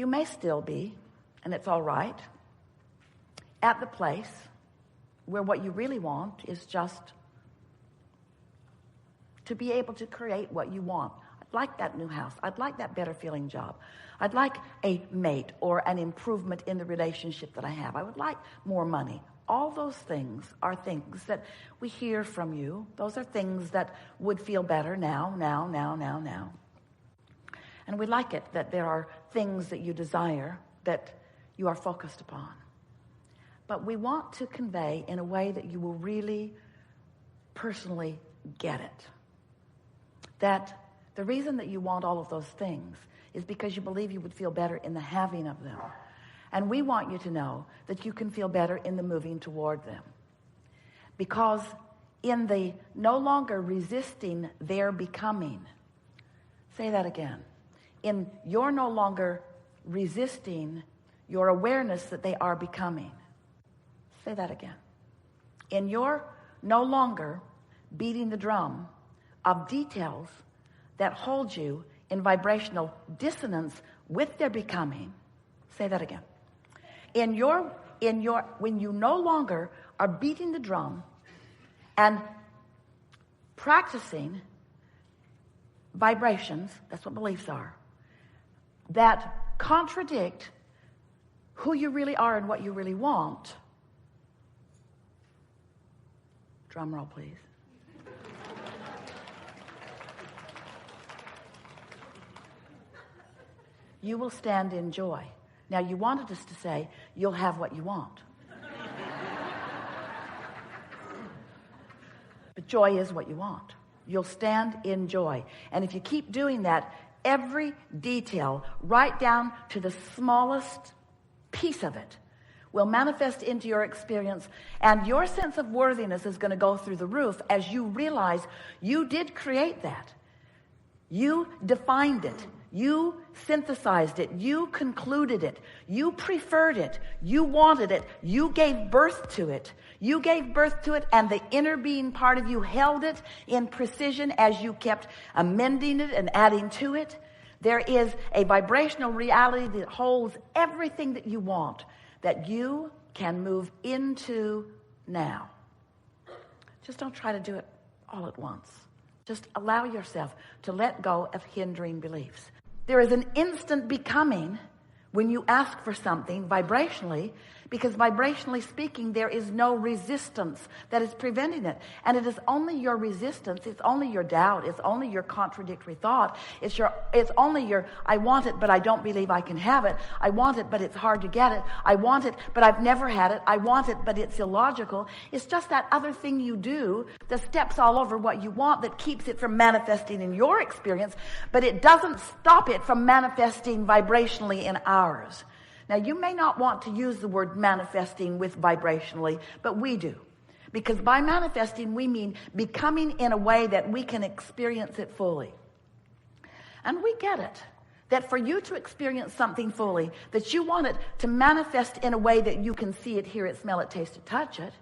you may still be, and it's all right, at the place where what you really want is just to be able to create what you want. I'd like that new house. I'd like that better feeling job. I'd like a mate or an improvement in the relationship that I have. I would like more money. All those things are things that we hear from you. Those are things that would feel better now. And we like it that there are things that you desire that you are focused upon. But we want to convey in a way that you will really personally get it. That the reason that you want all of those things is because you believe you would feel better in the having of them. And we want you to know that you can feel better in the moving toward them. Because in the no longer resisting their becoming, say that again, in your no longer resisting your awareness that they are becoming, say that again, in your no longer beating the drum of details that hold you in vibrational dissonance with their becoming, say that again, when you no longer are beating the drum and practicing vibrations, that's what beliefs are, that contradict who you really are and what you really want. Drum roll, please. You will stand in joy. Now, you wanted us to say, you'll have what you want. But joy is what you want. You'll stand in joy. And if you keep doing that, every detail, right down to the smallest piece of it, will manifest into your experience, and your sense of worthiness is going to go through the roof as you realize you did create that. You defined it. You synthesized it. You concluded it. You preferred it. You wanted it. You gave birth to it. You gave birth to it, and the inner being part of you held it in precision as you kept amending it and adding to it. There is a vibrational reality that holds everything that you want, that you can move into now. Just don't try to do it all at once. Just allow yourself to let go of hindering beliefs. There is an instant becoming when you ask for something vibrationally, because vibrationally speaking, there is no resistance that is preventing it. And it is only your resistance, it's only your doubt, it's only your contradictory thought, it's only your, I want it, but I don't believe I can have it. I want it, but it's hard to get it. I want it, but I've never had it. I want it, but it's illogical. It's just that other thing you do that steps all over what you want that keeps it from manifesting in your experience, but it doesn't stop it from manifesting vibrationally in ours. Now, you may not want to use the word manifesting with vibrationally, but we do. Because by manifesting, we mean becoming in a way that we can experience it fully. And we get it. That for you to experience something fully, that you want it to manifest in a way that you can see it, hear it, smell it, taste it, touch it.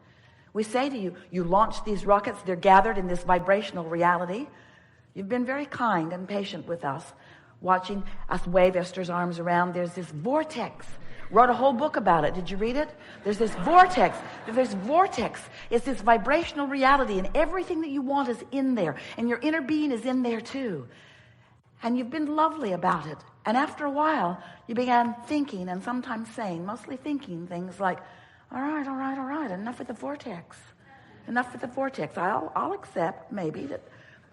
We say to you, you launch these rockets, they're gathered in this vibrational reality. You've been very kind and patient with us, watching us wave Esther's arms around. There's this vortex. Wrote a whole book about it. Did you read it? There's this vortex. It's this vibrational reality, and everything that you want is in there, and your inner being is in there too. And you've been lovely about it. And after a while, you began thinking, and sometimes saying, mostly thinking things like, all right, enough with the vortex. Enough with the vortex. I'll accept maybe that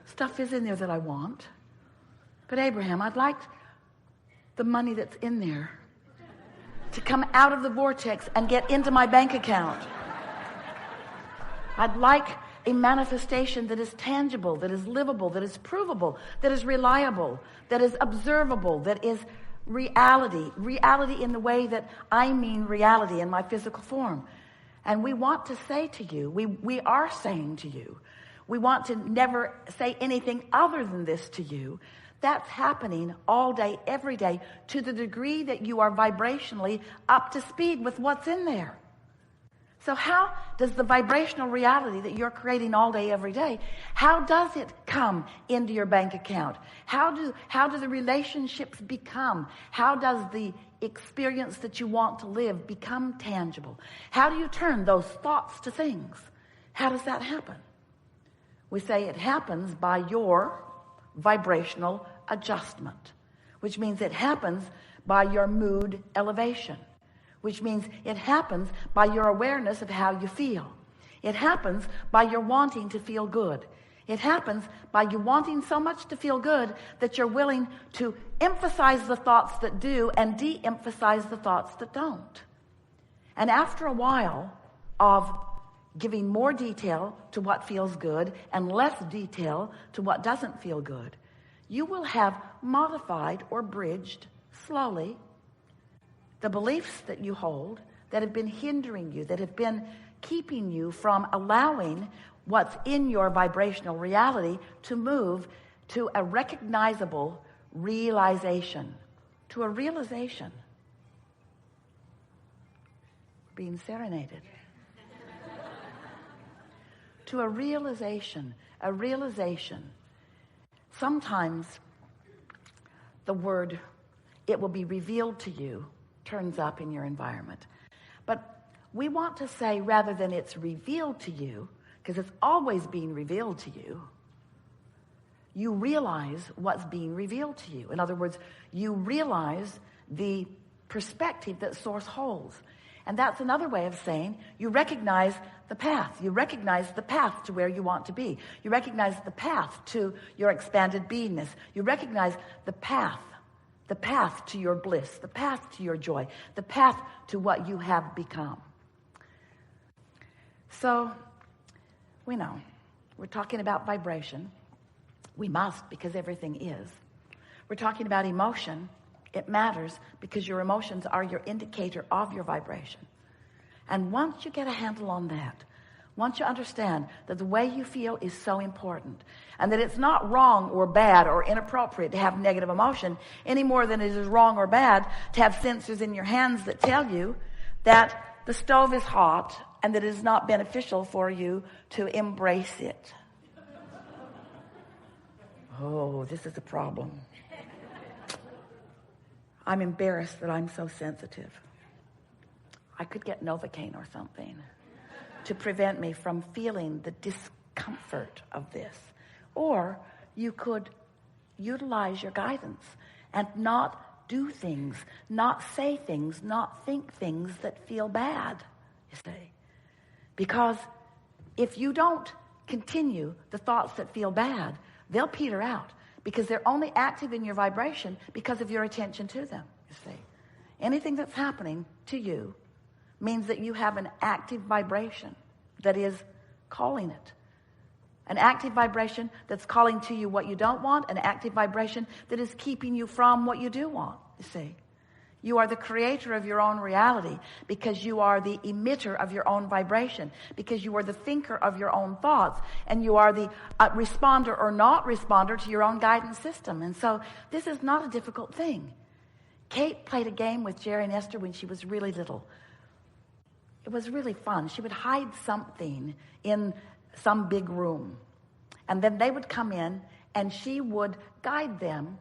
stuff is in there that I want. But Abraham, I'd like the money that's in there to come out of the vortex and get into my bank account. I'd like a manifestation that is tangible, that is livable, that is provable, that is reliable, that is observable, that is reality in the way that I mean reality in my physical form. And we want to say to you, we are saying to you, we want to never say anything other than this to you. That's happening all day, every day, to the degree that you are vibrationally up to speed with what's in there. So how does the vibrational reality that you're creating all day, every day, how does it come into your bank account? How do the relationships become? How does the experience that you want to live become tangible? How do you turn those thoughts to things? How does that happen? We say it happens by your vibrational adjustment, which means it happens by your mood elevation, which means it happens by your awareness of how you feel. It happens by your wanting to feel good. It happens by you wanting so much to feel good that you're willing to emphasize the thoughts that do and de-emphasize the thoughts that don't. And after a while of giving more detail to what feels good and less detail to what doesn't feel good, you will have modified or bridged slowly the beliefs that you hold that have been hindering you, that have been keeping you from allowing what's in your vibrational reality to move to a recognizable realization, to a realization. Being serenaded. To a realization. Sometimes the word, it will be revealed to you, turns up in your environment. But we want to say, rather than it's revealed to you, because it's always being revealed to you, you realize what's being revealed to you. In other words, you realize the perspective that Source holds. And that's another way of saying you recognize the path. You recognize the path to where you want to be. You recognize the path to your expanded beingness. You recognize the path to your bliss, the path to your joy, the path to what you have become. So, we know, we're talking about vibration. We must, because everything is. We're talking about emotion. It matters because your emotions are your indicator of your vibration. And once you get a handle on that, once you understand that the way you feel is so important, and that it's not wrong or bad or inappropriate to have negative emotion any more than it is wrong or bad to have sensors in your hands that tell you that the stove is hot and that it is not beneficial for you to embrace it. Oh, this is a problem. I'm embarrassed that I'm so sensitive. I could get Novocaine or something to prevent me from feeling the discomfort of this. Or you could utilize your guidance and not do things, not say things, not think things that feel bad, you see. Because if you don't continue the thoughts that feel bad, they'll peter out because they're only active in your vibration because of your attention to them, you see. Anything that's happening to you means that you have an active vibration that is calling it. An active vibration that's calling to you what you don't want, an active vibration that is keeping you from what you do want, you see. You are the creator of your own reality because you are the emitter of your own vibration, because you are the thinker of your own thoughts, and you are the responder or not responder to your own guidance system. And so this is not a difficult thing. Kate played a game with Jerry and Esther when she was really little. It was really fun. She would hide something in some big room, and then they would come in and she would guide them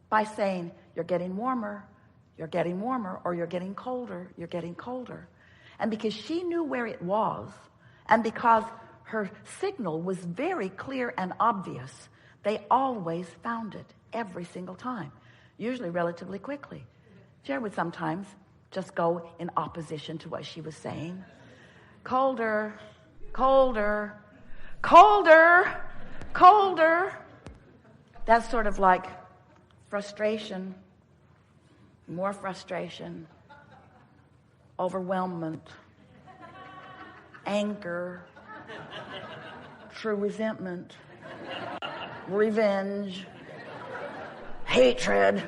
by saying, "You're getting warmer, you're getting warmer," or "You're getting colder, you're getting colder." And because she knew where it was, and because her signal was very clear and obvious, they always found it every single time, usually relatively quickly. Jerry would sometimes just go in opposition to what she was saying. Colder, colder, colder, colder. That's sort of like frustration, more frustration, overwhelmment, anger, true resentment, revenge, hatred,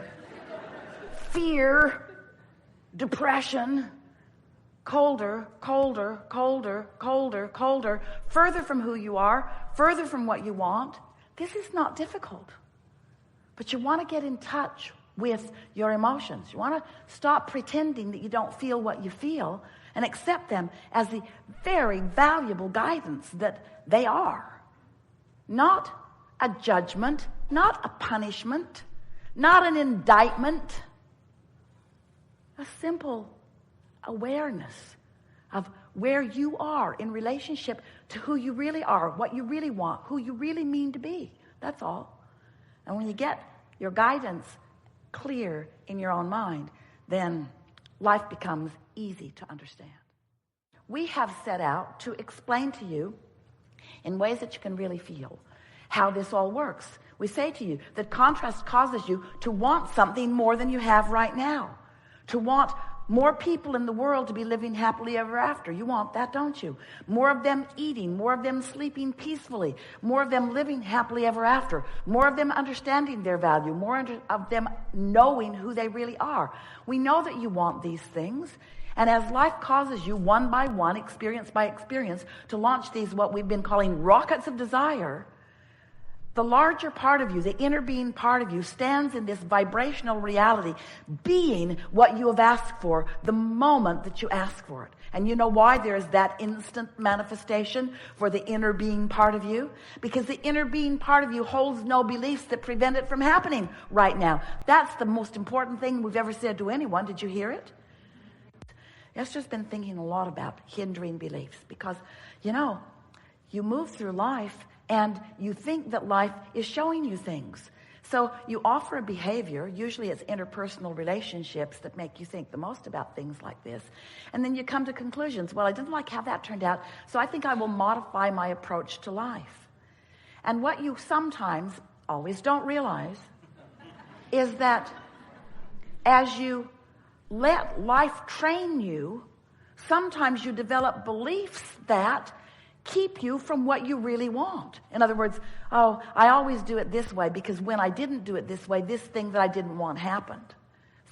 fear, depression. Colder, colder, colder, colder, colder, further from who you are, further from what you want. This is not difficult. But you want to get in touch with your emotions. You want to stop pretending that you don't feel what you feel and accept them as the very valuable guidance that they are. Not a judgment, not a punishment, not an indictment. simple awareness of where you are in relationship to who you really are, what you really want, who you really mean to be. That's all. And when you get your guidance clear in your own mind, then life becomes easy to understand. We have set out to explain to you in ways that you can really feel how this all works. We say to you that contrast causes you to want something more than you have right now, to want more people in the world to be living happily ever after. You want that, don't you? More of them eating, more of them sleeping peacefully, more of them living happily ever after, more of them understanding their value, more of them knowing who they really are. We know that you want these things. And as life causes you one by one, experience by experience, to launch these what we've been calling rockets of desire, the larger part of you, the inner being part of you, stands in this vibrational reality, being what you have asked for the moment that you ask for it. And you know why there is that instant manifestation for the inner being part of you? Because the inner being part of you holds no beliefs that prevent it from happening right now. That's the most important thing we've ever said to anyone. Did you hear it? Esther's been thinking a lot about hindering beliefs because, you know, you move through life and you think that life is showing you things. So you offer a behavior, usually it's interpersonal relationships that make you think the most about things like this. And then you come to conclusions. Well, I didn't like how that turned out, so I think I will modify my approach to life. And what you sometimes always don't realize is that as you let life train you, sometimes you develop beliefs that keep you from what you really want. In other words, oh, I always do it this way because when I didn't do it this way, this thing that I didn't want happened.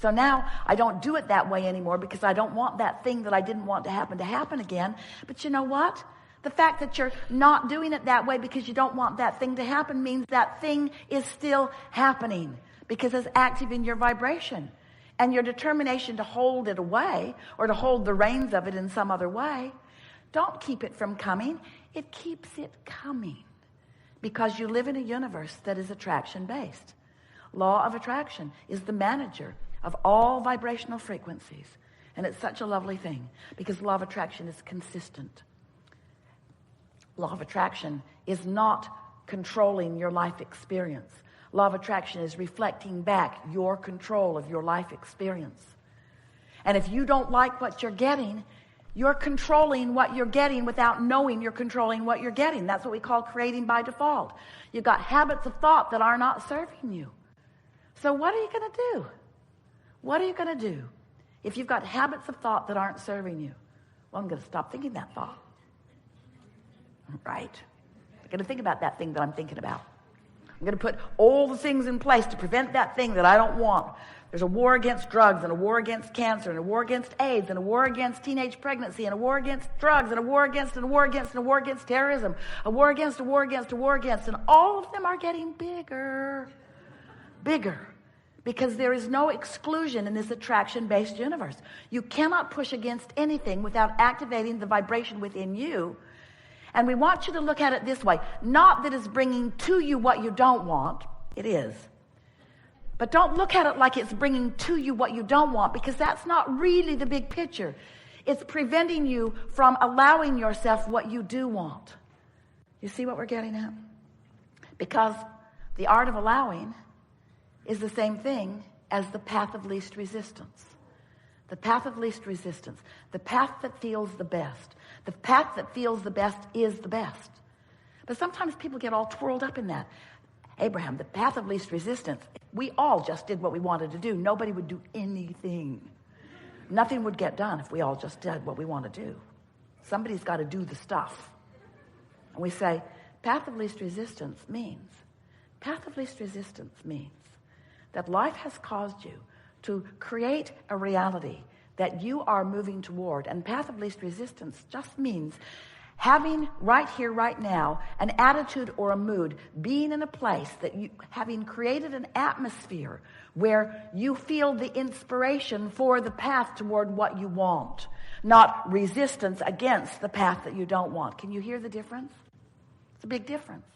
So now I don't do it that way anymore because I don't want that thing that I didn't want to happen again. But you know what? The fact that you're not doing it that way because you don't want that thing to happen means that thing is still happening because it's active in your vibration. And your determination to hold it away or to hold the reins of it in some other way, don't keep it from coming. It keeps it coming because you live in a universe that is attraction-based. Law of attraction is the manager of all vibrational frequencies. And it's such a lovely thing because law of attraction is consistent. Law of attraction is not controlling your life experience. Law of attraction is reflecting back your control of your life experience. And if you don't like what you're getting, you're controlling what you're getting without knowing you're controlling what you're getting. That's what we call creating by default. You've got habits of thought that are not serving you. So what are you going to do? What are you going to do if you've got habits of thought that aren't serving you? Well, I'm going to stop thinking that thought. Right? I'm going to think about that thing that I'm thinking about. I'm going to put all the things in place to prevent that thing that I don't want. There's a war against drugs and a war against cancer and a war against AIDS and a war against teenage pregnancy and a war against drugs and a war against and a war against and a war against terrorism, a war against, a war against, a war against. And all of them are getting bigger, because there is no exclusion in this attraction-based universe. You cannot push against anything without activating the vibration within you. And we want you to look at it this way. Not that it's bringing to you what you don't want. It is. But don't look at it like it's bringing to you what you don't want, because that's not really the big picture. It's preventing you from allowing yourself what you do want. You see what we're getting at? Because the art of allowing is the same thing as the path of least resistance. The path of least resistance. The path that feels the best. The path that feels the best is the best. But sometimes people get all twirled up in that. Abraham, the path of least resistance. We all just did what we wanted to do. Nobody would do anything. Nothing would get done if we all just did what we want to do. Somebody's got to do the stuff. And we say, path of least resistance means that life has caused you to create a reality that you are moving toward. And path of least resistance just means having right here, right now, an attitude or a mood, being in a place that you, having created an atmosphere where you feel the inspiration for the path toward what you want, not resistance against the path that you don't want. Can you hear the difference? It's a big difference.